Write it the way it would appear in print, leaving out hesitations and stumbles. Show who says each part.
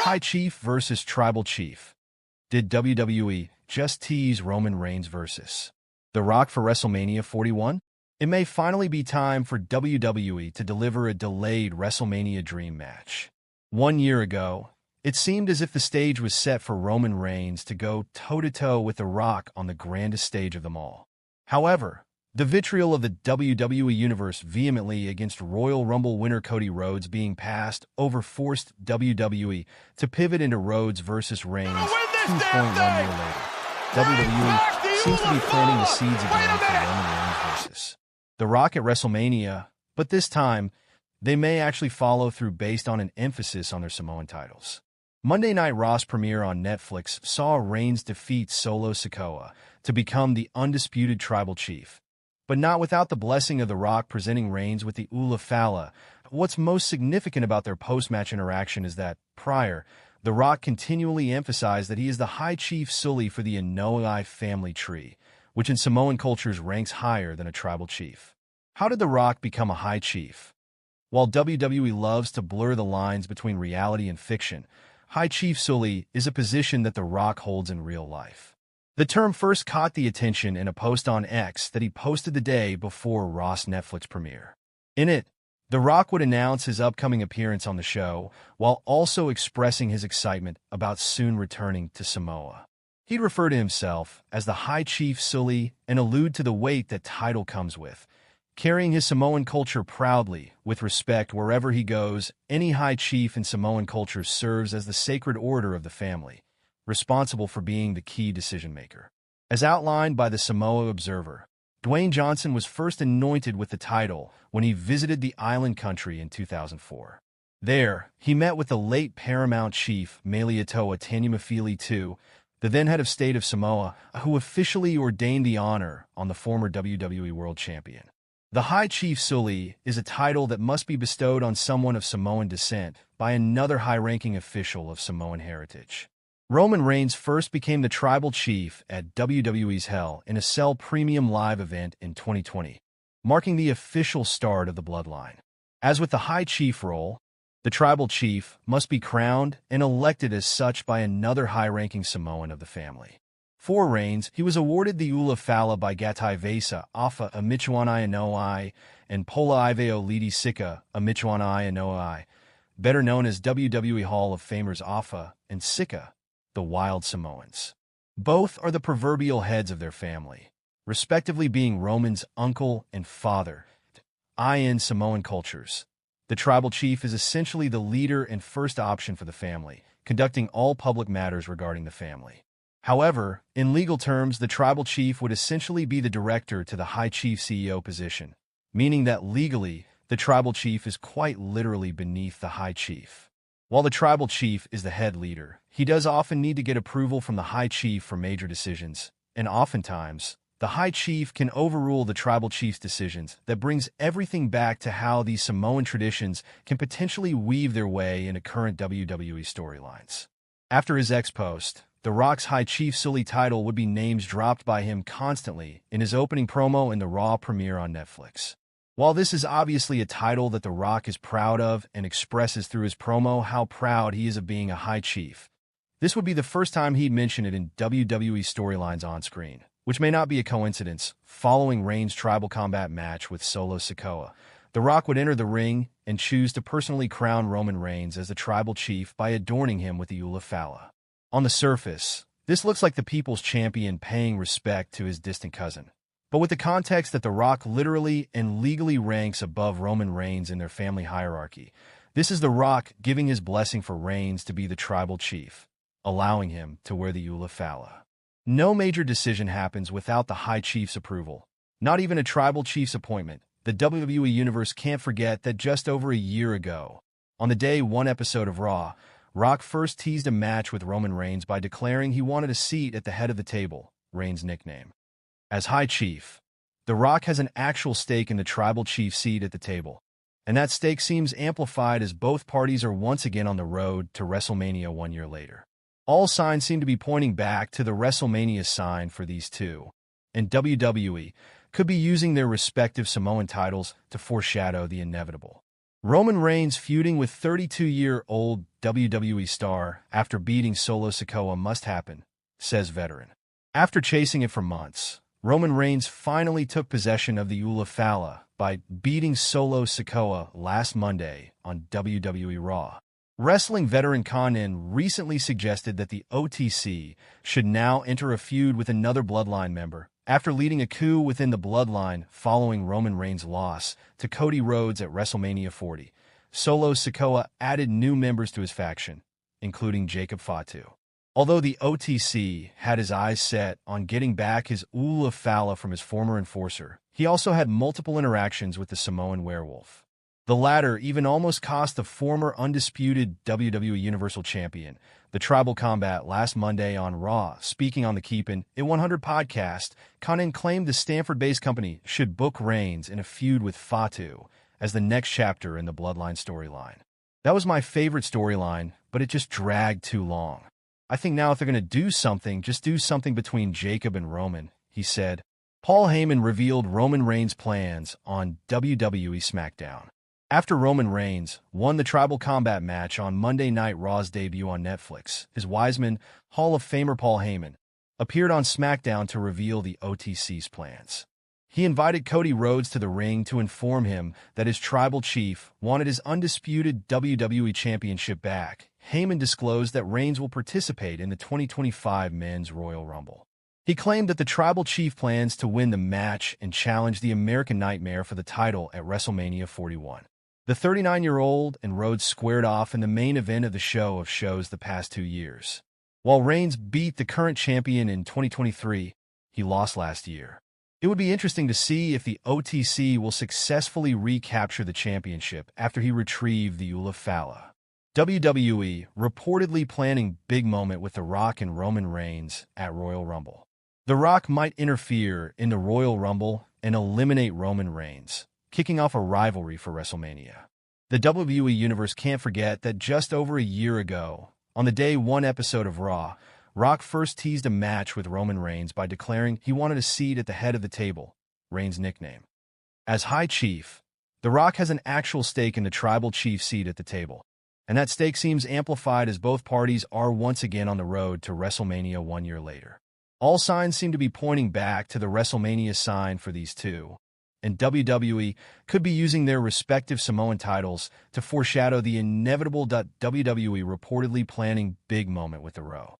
Speaker 1: High Chief versus Tribal Chief. Did WWE just tease Roman Reigns versus The Rock for WrestleMania 41? It may finally be time for WWE to deliver a delayed WrestleMania dream match. 1 year ago, it seemed as if the stage was set for Roman Reigns to go toe-to-toe with The Rock on the grandest stage of them all. However, the vitriol of the WWE Universe vehemently against Royal Rumble winner Cody Rhodes being passed over forced WWE to pivot into Rhodes versus Reigns 2.1 year later. WWE seems to be planting the seeds again for Roman Reigns versus The Rock at WrestleMania, but this time, they may actually follow through based on an emphasis on their Samoan titles. Monday Night Raw's premiere on Netflix saw Reigns defeat Solo Sikoa to become the undisputed Tribal Chief, but not without the blessing of The Rock presenting Reigns with the Ula Fala. What's most significant about their post-match interaction is that, prior, The Rock continually emphasized that he is the High Chief Seiuli for the Anoa'i family tree, which in Samoan cultures ranks higher than a tribal chief. How did The Rock become a High Chief? While WWE loves to blur the lines between reality and fiction, High Chief Seiuli is a position that The Rock holds in real life. The term first caught the attention in a post on X that he posted the day before Raw's Netflix premiere. In it, The Rock would announce his upcoming appearance on the show, while also expressing his excitement about soon returning to Samoa. He'd refer to himself as the High Chief Seiuli and allude to the weight that title comes with, carrying his Samoan culture proudly, with respect wherever he goes. Any High Chief in Samoan culture serves as the sacred order of the family, responsible for being the key decision-maker. As outlined by the Samoa Observer, Dwayne Johnson was first anointed with the title when he visited the island country in 2004. There, he met with the late Paramount Chief Malietoa Tanyamafili II, the then head of state of Samoa, who officially ordained the honor on the former WWE World Champion. The High Chief Seiuli is a title that must be bestowed on someone of Samoan descent by another high-ranking official of Samoan heritage. Roman Reigns first became the Tribal Chief at WWE's Hell in a Cell Premium Live event in 2020, marking the official start of the bloodline. As with the High Chief role, the Tribal Chief must be crowned and elected as such by another high-ranking Samoan of the family. For Reigns, he was awarded the Ula Fala by Gatai Vesa Afa a Michuanai Anoa'i and Pola Iveo Lidi Sika a Michuanai Anoa'i, better known as WWE Hall of Famers Afa and Sika, the Wild Samoans. Both are the proverbial heads of their family, respectively being Roman's uncle and father. In Samoan cultures, the Tribal Chief is essentially the leader and first option for the family, conducting all public matters regarding the family. However, in legal terms, the Tribal Chief would essentially be the director to the High Chief CEO position, meaning that legally, the Tribal Chief is quite literally beneath the High Chief. While the Tribal Chief is the head leader, he does often need to get approval from the High Chief for major decisions, and oftentimes, the High Chief can overrule the Tribal Chief's decisions. That brings everything back to how these Samoan traditions can potentially weave their way into current WWE storylines. After his ex-post, The Rock's High Chief Seiuli title would be names dropped by him constantly in his opening promo in the Raw premiere on Netflix. While this is obviously a title that The Rock is proud of and expresses through his promo how proud he is of being a High Chief, this would be the first time he'd mention it in WWE storylines on screen, which may not be a coincidence. Following Reigns' tribal combat match with Solo Sikoa, The Rock would enter the ring and choose to personally crown Roman Reigns as the Tribal Chief by adorning him with the Ula Fala. On the surface, this looks like the people's champion paying respect to his distant cousin. But with the context that The Rock literally and legally ranks above Roman Reigns in their family hierarchy, this is The Rock giving his blessing for Reigns to be the Tribal Chief, allowing him to wear the Ula Fala. No major decision happens without the High Chief's approval, not even a Tribal Chief's appointment. The WWE Universe can't forget that just over a year ago, on the day one episode of Raw, Rock first teased a match with Roman Reigns by declaring he wanted a seat at the head of the table, Reigns' nickname. As High Chief, The Rock has an actual stake in the Tribal Chief seat at the table, and that stake seems amplified as both parties are once again on the road to WrestleMania 1 year later. All signs seem to be pointing back to the WrestleMania sign for these two, and WWE could be using their respective Samoan titles to foreshadow the inevitable. Roman Reigns feuding with 32-year-old WWE star after beating Solo Sikoa must happen, says veteran. After chasing it for months, Roman Reigns finally took possession of the Ula Fala by beating Solo Sikoa last Monday on WWE Raw. Wrestling veteran Conan recently suggested that the OTC should now enter a feud with another Bloodline member after leading a coup within the Bloodline following Roman Reigns' loss to Cody Rhodes at WrestleMania 40. Solo Sikoa added new members to his faction, including Jacob Fatu. Although the OTC had his eyes set on getting back his Ula Fala from his former enforcer, he also had multiple interactions with the Samoan werewolf. The latter even almost cost the former undisputed WWE Universal Champion the tribal combat last Monday on Raw. Speaking on the Keepin' It 100 podcast, Conan claimed the Stanford-based company should book Reigns in a feud with Fatu as the next chapter in the Bloodline storyline. That was my favorite storyline, but it just dragged too long. I think now if they're going to do something, just do something between Jacob and Roman, he said. Paul Heyman revealed Roman Reigns' plans on WWE SmackDown. After Roman Reigns won the Tribal Combat match on Monday Night Raw's debut on Netflix, his Wiseman Hall of Famer Paul Heyman appeared on SmackDown to reveal the OTC's plans. He invited Cody Rhodes to the ring to inform him that his tribal chief wanted his undisputed WWE Championship back. Heyman disclosed that Reigns will participate in the 2025 Men's Royal Rumble. He claimed that the tribal chief plans to win the match and challenge the American Nightmare for the title at WrestleMania 41. The 39-year-old and Rhodes squared off in the main event of the show of shows the past 2 years. While Reigns beat the current champion in 2023, he lost last year. It would be interesting to see if the OTC will successfully recapture the championship after he retrieved the Ula Fala. WWE reportedly planning big moment with The Rock and Roman Reigns at Royal Rumble. The Rock might interfere in the Royal Rumble and eliminate Roman Reigns, kicking off a rivalry for WrestleMania. The WWE Universe can't forget that just over a year ago, on the day one episode of Raw, Rock first teased a match with Roman Reigns by declaring he wanted a seat at the head of the table, Reigns' nickname. As High Chief, The Rock has an actual stake in the tribal chief seat at the table, and that stake seems amplified as both parties are once again on the road to WrestleMania 1 year later. All signs seem to be pointing back to the WrestleMania sign for these two, and WWE could be using their respective Samoan titles to foreshadow the inevitable WWE reportedly planning big moment with the Row.